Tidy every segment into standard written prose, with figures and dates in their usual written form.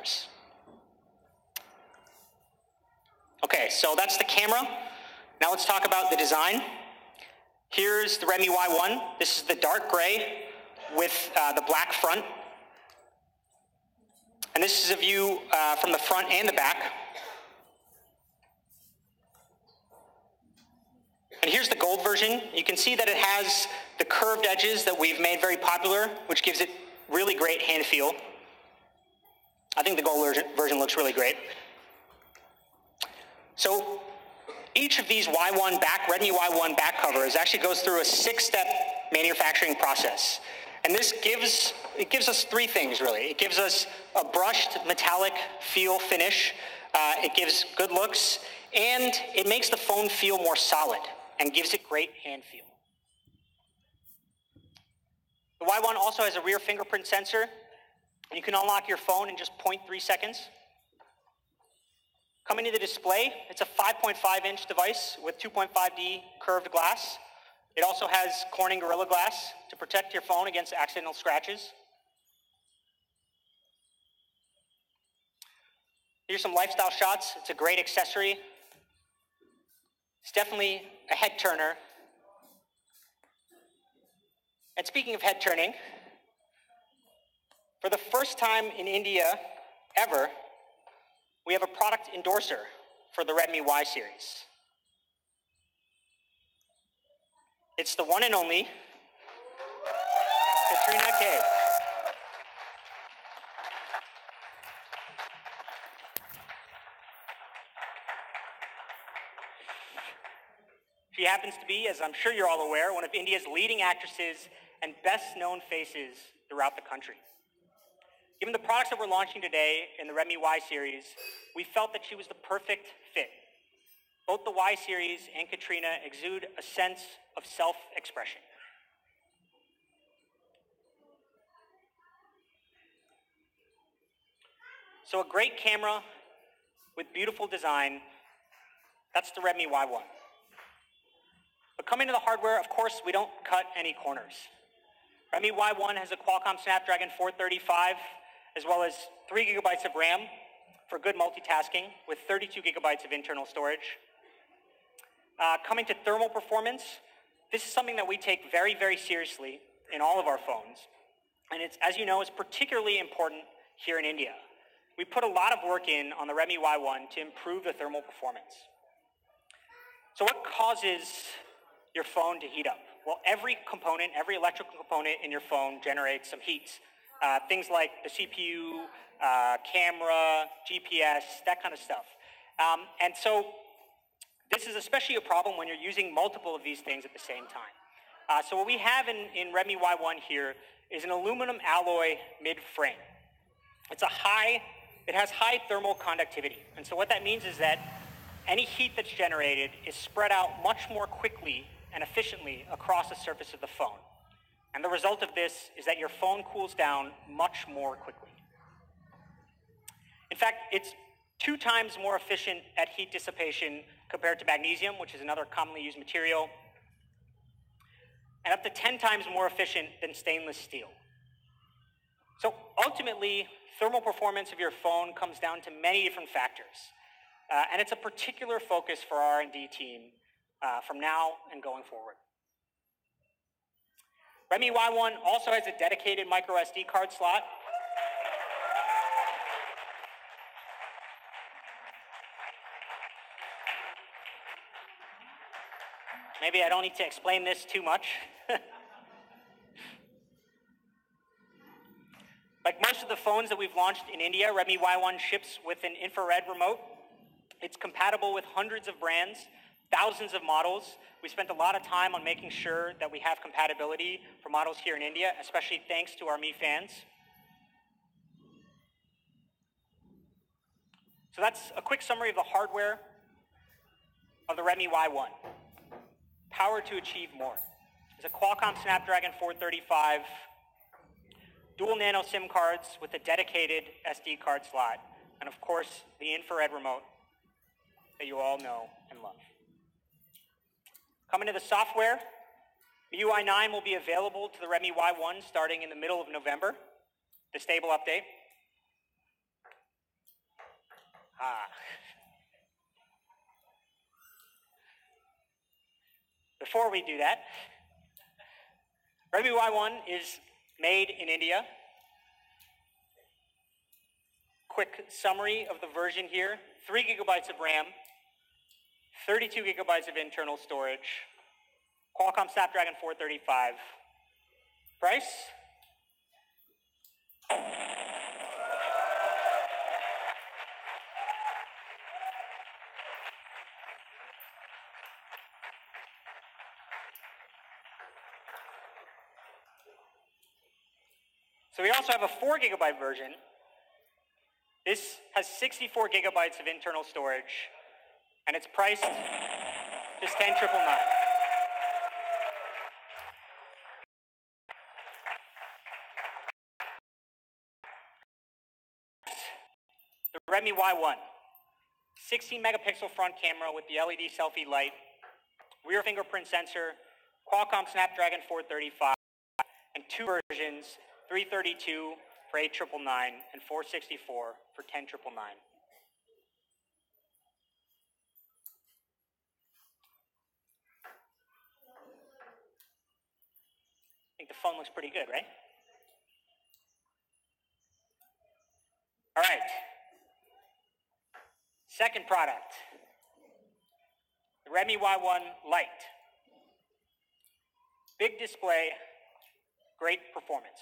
colors. Okay, so that's the camera. Now let's talk about the design. Here's the Redmi Y1. This is the dark gray with the black front. And this is a view from the front and the back. And here's the gold version. You can see that it has the curved edges that we've made very popular, which gives it really great hand feel. I think the gold version looks really great. So each of these Redmi Y1 back covers actually goes through a 6-step manufacturing process. And this gives us three things, really. It gives us a brushed metallic feel finish. It gives good looks, and it makes the phone feel more solid and gives it great hand feel. The Y1 also has a rear fingerprint sensor. You can unlock your phone in just 0.3 seconds. Coming to the display, it's a 5.5-inch device with 2.5D curved glass. It also has Corning Gorilla Glass to protect your phone against accidental scratches. Here's some lifestyle shots. It's a great accessory. It's definitely a head turner. And speaking of head turning, for the first time in India ever, we have a product endorser for the Redmi Y series. It's the one and only Katrina Kaif. She happens to be, as I'm sure you're all aware, one of India's leading actresses and best-known faces throughout the country. Given the products that we're launching today in the Redmi Y series, we felt that she was the perfect fit. Both the Y series and Katrina exude a sense of self-expression. So a great camera with beautiful design, that's the Redmi Y1. But coming to the hardware, of course, we don't cut any corners. Redmi Y1 has a Qualcomm Snapdragon 435, as well as 3 gigabytes of RAM for good multitasking with 32 gigabytes of internal storage. Coming to thermal performance, this is something that we take very, very seriously in all of our phones. And it's, as you know, is particularly important here in India. We put a lot of work in on the Redmi Y1 to improve the thermal performance. So what causes your phone to heat up? Well, every component, every electrical component in your phone generates some heat. Things like the CPU, camera, GPS, that kind of stuff. And so this is especially a problem when you're using multiple of these things at the same time. So what we have in Redmi Y1 here is an aluminum alloy mid-frame. It has high thermal conductivity. And so what that means is that any heat that's generated is spread out much more quickly and efficiently across the surface of the phone. And the result of this is that your phone cools down much more quickly. In fact, it's 2 times more efficient at heat dissipation compared to magnesium, which is another commonly used material, and up to 10 times more efficient than stainless steel. So ultimately, thermal performance of your phone comes down to many different factors. And it's a particular focus for our R&D team from now and going forward. Redmi Y1 also has a dedicated micro SD card slot. Maybe I don't need to explain this too much. Like most of the phones that we've launched in India, Redmi Y1 ships with an infrared remote. It's compatible with hundreds of brands, thousands of models. We spent a lot of time on making sure that we have compatibility for models here in India, especially thanks to our Mi fans. So that's a quick summary of the hardware of the Redmi Y1. Power to achieve more. It's a Qualcomm Snapdragon 435, dual nano SIM cards with a dedicated SD card slot, and of course, the infrared remote that you all know and love. Coming to the software, Miui 9 will be available to the Redmi Y1 starting in the middle of November, the stable update. before we do that, Redmi Y1 is made in India. Quick summary of the version here: 3 gigabytes of RAM, 32 gigabytes of internal storage, Qualcomm Snapdragon 435. Price? So we also have a 4 gigabyte version. This has 64 gigabytes of internal storage, and it's priced just $10,999. The Redmi Y1, 16 megapixel front camera with the LED selfie light, rear fingerprint sensor, Qualcomm Snapdragon 435, and 2 versions, 332 for $8,999 and 464 for $10,999. I think the phone looks pretty good, right? All right. Second product, the Redmi Y1 Lite. Big display, great performance.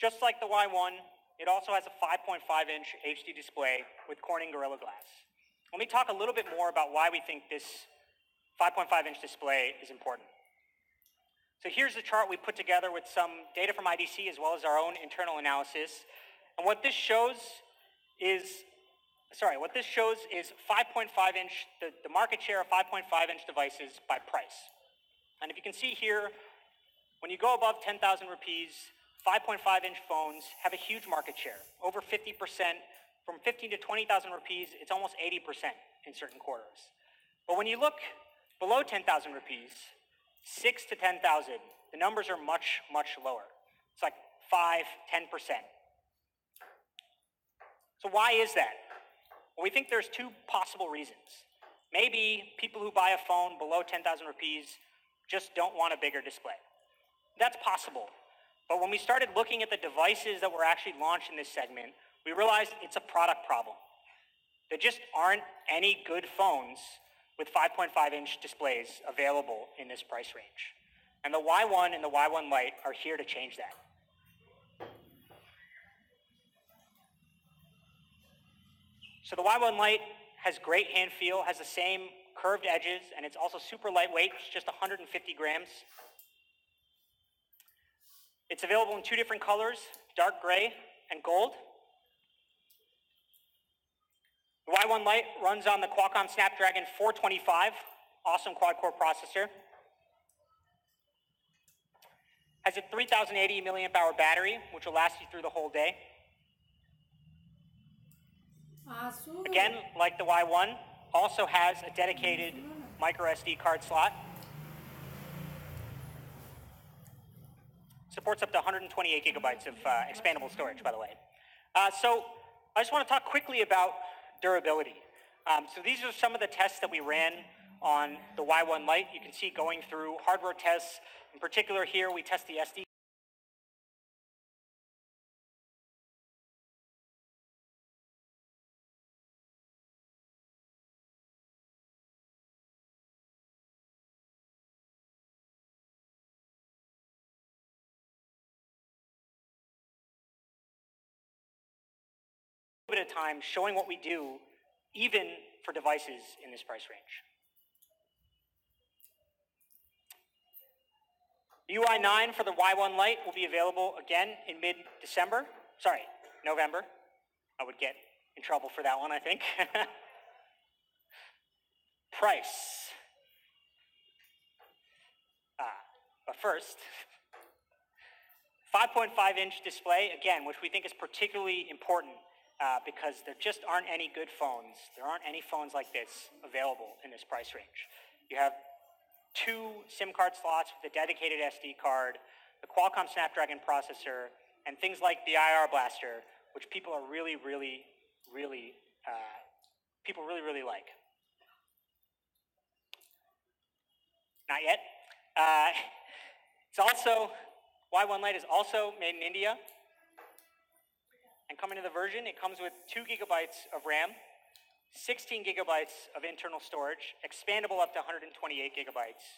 Just like the Y1, it also has a 5.5-inch HD display with Corning Gorilla Glass. Let me talk a little bit more about why we think this 5.5-inch display is important. So here's the chart we put together with some data from IDC as well as our own internal analysis. And what this shows is 5.5-inch, the market share of 5.5-inch devices by price. And if you can see here, when you go above 10,000 rupees, 5.5-inch phones have a huge market share, over 50%. From 15 to 20,000 rupees, it's almost 80% in certain quarters. But when you look below 10,000 rupees, 6 to 10,000, the numbers are much, much lower. It's like 5, 10%. So why is that? Well, we think there's 2 possible reasons. Maybe people who buy a phone below 10,000 rupees just don't want a bigger display. That's possible. But when we started looking at the devices that were actually launched in this segment, we realized it's a product problem. There just aren't any good phones with 5.5-inch displays available in this price range. And the Y1 and the Y1 Lite are here to change that. So the Y1 Lite has great hand feel, has the same curved edges, and it's also super lightweight, it's just 150 grams. It's available in 2 different colors, dark gray and gold. The Y1 Lite runs on the Qualcomm Snapdragon 425, awesome quad-core processor. Has a 3080 milliamp hour battery, which will last you through the whole day. Again, like the Y1, also has a dedicated micro SD card slot. Supports up to 128 gigabytes of expandable storage, by the way. So I just want to talk quickly about durability. So these are some of the tests that we ran on the Y1 Lite. You can see going through hardware tests. In particular here, we test the SD. Bit of time showing what we do even for devices in this price range. UI 9 for the Y1 Lite will be available again in November. I would get in trouble for that one, I think. Price. But first, 5.5-inch display, again, which we think is particularly important because there just aren't any good phones. There aren't any phones like this available in this price range. You have 2 SIM card slots with a dedicated SD card, the Qualcomm Snapdragon processor, and things like the IR blaster, which people are really like. Not yet. It's also, Y1 Lite is also made in India. And coming to the version, it comes with 2 gigabytes of RAM, 16 gigabytes of internal storage, expandable up to 128 gigabytes.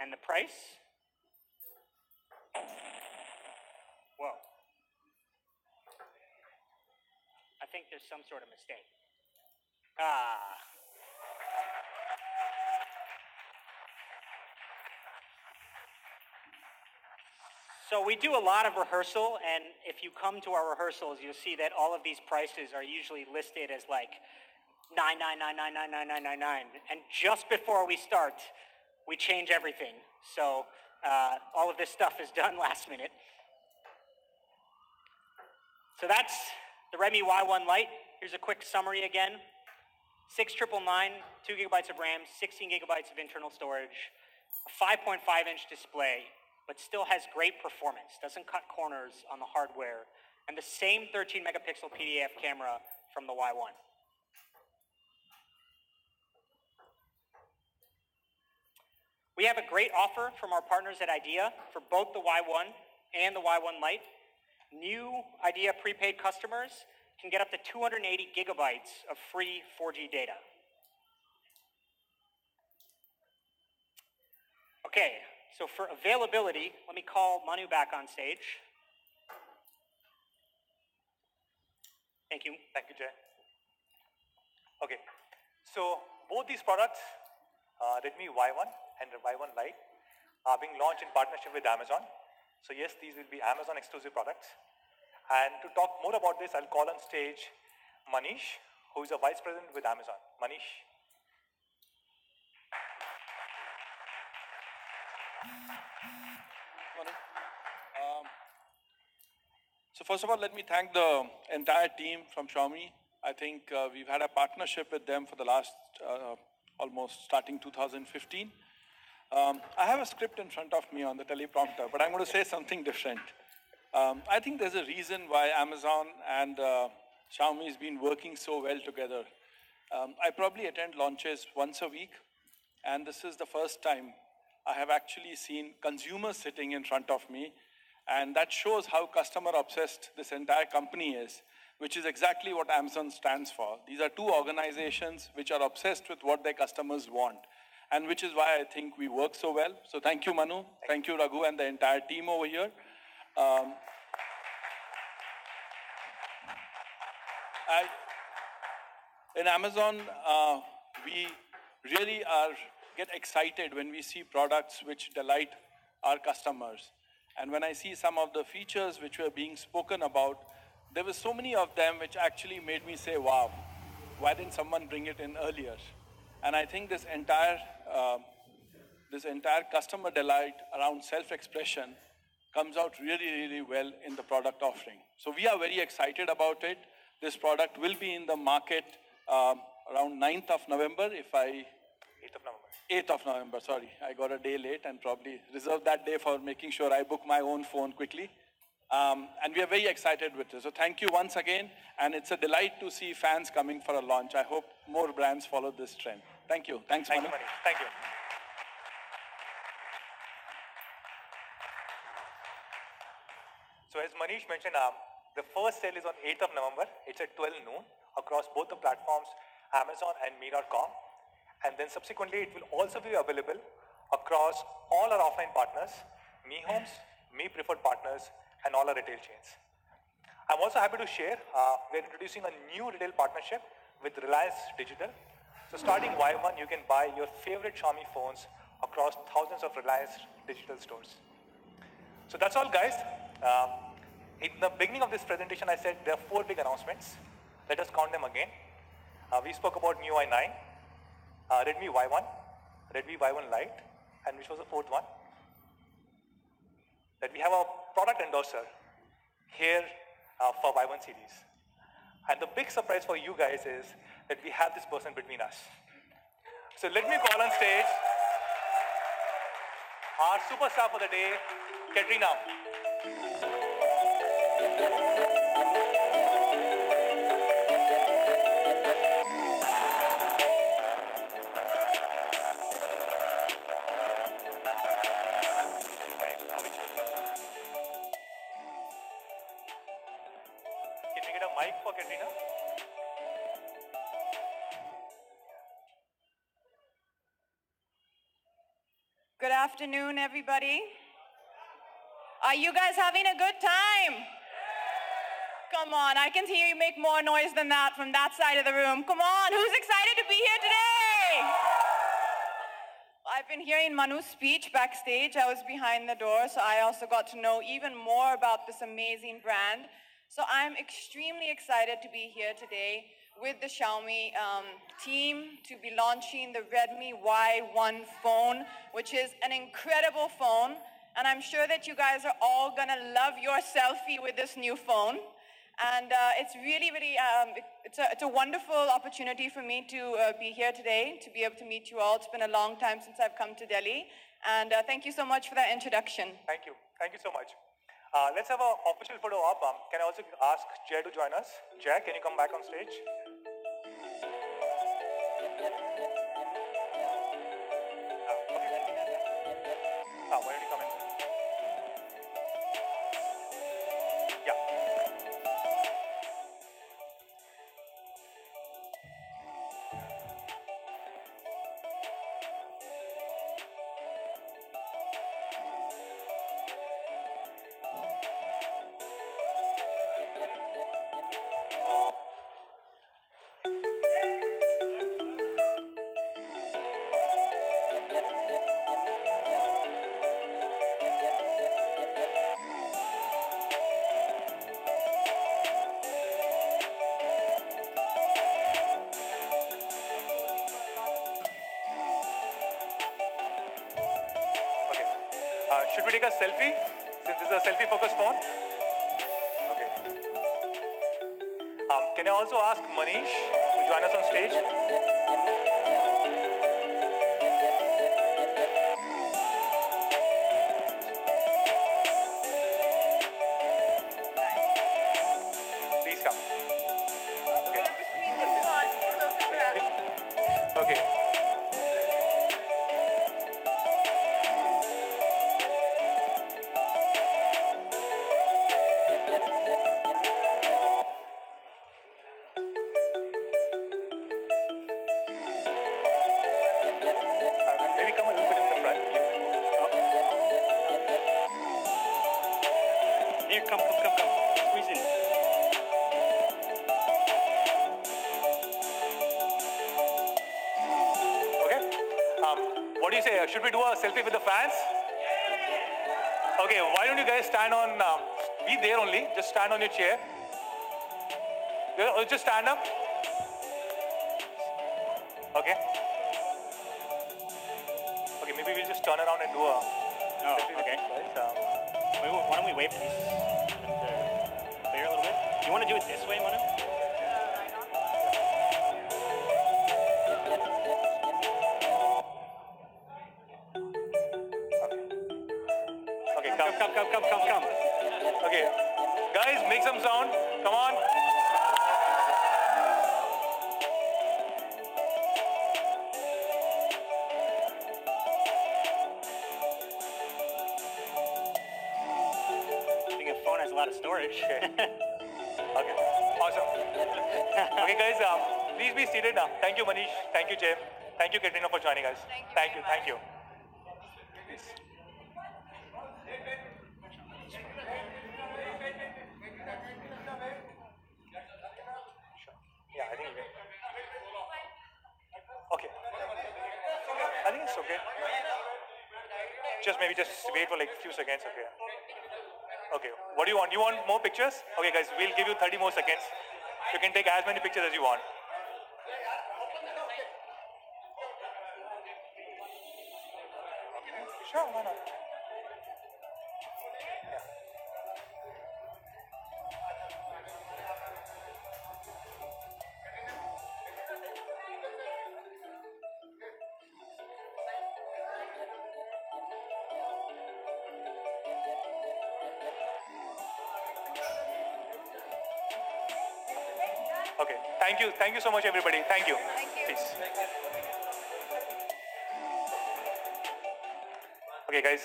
And the price? Whoa. I think there's some sort of mistake. So we do a lot of rehearsal, and if you come to our rehearsals, you'll see that all of these prices are usually listed as like 999999999, and just before we start, we change everything. So all of this stuff is done last minute. So that's the Redmi Y1 Lite. Here's a quick summary again. 6999, 2 gigabytes of RAM, 16 gigabytes of internal storage, a 5.5-inch display, but still has great performance, doesn't cut corners on the hardware, and the same 13 megapixel PDAF camera from the Y1. We have a great offer from our partners at IDEA for both the Y1 and the Y1 Lite. New IDEA prepaid customers can get up to 280 gigabytes of free 4G data. Okay, so for availability, let me call Manu back on stage. Thank you. Thank you, Jay. Okay, so both these products, Redmi Y1 and the Y1 Lite, are being launched in partnership with Amazon. So yes, these will be Amazon exclusive products. And to talk more about this, I'll call on stage Manish, who is a vice president with Amazon. Manish. So first of all, let me thank the entire team from Xiaomi. I think we've had a partnership with them for the last almost starting 2015. I have a script in front of me on the teleprompter, but I'm going to say something different. I think there's a reason why Amazon and Xiaomi has been working so well together. I probably attend launches once a week, and this is the first time I have actually seen consumers sitting in front of me, and that shows how customer-obsessed this entire company is, which is exactly what Amazon stands for. These are two organizations which are obsessed with what their customers want, and which is why I think we work so well. So thank you, Manu. Thank you, Raghu, and the entire team over here. In Amazon, we really get excited when we see products which delight our customers. And when I see some of the features which were being spoken about, there were so many of them which actually made me say, wow, why didn't someone bring it in earlier? And I think this entire customer delight around self-expression comes out really, really well in the product offering. So we are very excited about it. This product will be in the market around 9th of November, 8th of November. 8th of November, sorry. I got a day late and probably reserved that day for making sure I book my own phone quickly. And we are very excited with this. So thank you once again. And it's a delight to see fans coming for a launch. I hope more brands follow this trend. Thank you. Thanks, Manu. Thank you, Manish. Thank you. So as Manish mentioned, the first sale is on 8th of November. It's at 12 noon across both the platforms, Amazon and Mi.com. And then subsequently, it will also be available across all our offline partners, Mi Homes, Mi Preferred Partners, and all our retail chains. I'm also happy to share, we're introducing a new retail partnership with Reliance Digital. So starting Y1, you can buy your favorite Xiaomi phones across thousands of Reliance Digital stores. So that's all, guys. In the beginning of this presentation, I said there are 4 big announcements. Let us count them again. We spoke about Miui 9, Redmi Y1, Redmi Y1 Lite, and which was the 4th one? That we have a product endorser here for Y1 series. And the big surprise for you guys is that we have this person between us. So let me call on stage our superstar for the day, Katrina. you get a mic for Katrina? Good afternoon, everybody. Are you guys having a good time? Come on, I can hear you make more noise than that from that side of the room. Come on, who's excited to be here today? I've been hearing Manu's speech backstage. I was behind the door, so I also got to know even more about this amazing brand. So I'm extremely excited to be here today with the Xiaomi team to be launching the Redmi Y1 phone, which is an incredible phone. And I'm sure that you guys are all gonna love your selfie with this new phone. And it's really, it's a wonderful opportunity for me to be here today, to be able to meet you all. It's been a long time since I've come to Delhi. And thank you so much for that introduction. Thank you. Thank you so much. Let's have an official photo op. Can I also ask Jay to join us? Jay, can you come back on stage? Why don't you come in? Yeah. Should we take a selfie? Since this is a selfie-focused phone. Okay. Can I also ask Manish to join us on stage? Please come. Okay. Okay. Maybe come a little bit in the front. Here, come. Squeeze in. Okay. What do you say? Should we do a selfie with the fans? Okay. Why don't you guys stand on? Be there only. Just stand on your chair. Just stand up. Okay. Okay. Maybe we'll just turn around and do a. Oh, okay. Why don't we wait, please? Clear a little bit. Do you want to do it this way, Manu? Okay. Come. Okay. Guys, make some sound. Come on. I think a phone has a lot of storage. Okay. Awesome. Okay, guys, please be seated now. Thank you, Manish. Thank you, Jay. Thank you, Katrina, for joining us. Thank you. Thank you. Please. Sure. Yeah, I think you can. Okay. I think it's okay. Just maybe just wait for like a few seconds, okay? Okay, what do you want? You want more pictures? Okay, guys, we'll give you 30 more seconds. You can take as many pictures as you want. Sure, why not? Okay, thank you so much, everybody. Thank you. Peace. Okay, guys,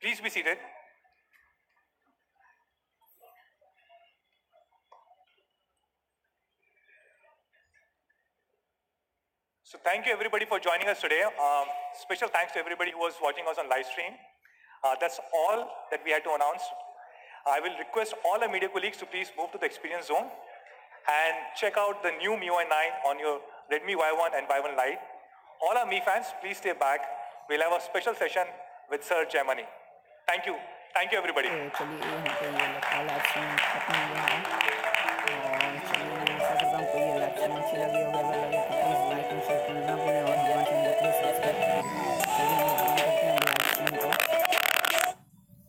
please be seated. So thank you everybody for joining us today. Special thanks to everybody who was watching us on live stream. That's all that we had to announce. I will request all our media colleagues to please move to the experience zone and check out the new Miui 9 on your Redmi Y1 and Y1 Lite. All our Mi fans, please stay back. We'll have a special session with Sir Jaimani. Thank you. Thank you everybody. चलिए यहाँ पे ये लगता है live stream खत्म हो गया है और चलिए मैं आशा करता हूँ कि ये लाइव स्ट्रीम अच्छी लगी होगी। अगर लगे तो प्लीज़ लाइक एंड शेयर करना ना भूलें और हमारे चैनल को प्लीज़ सब्सक्राइब करें। चलिए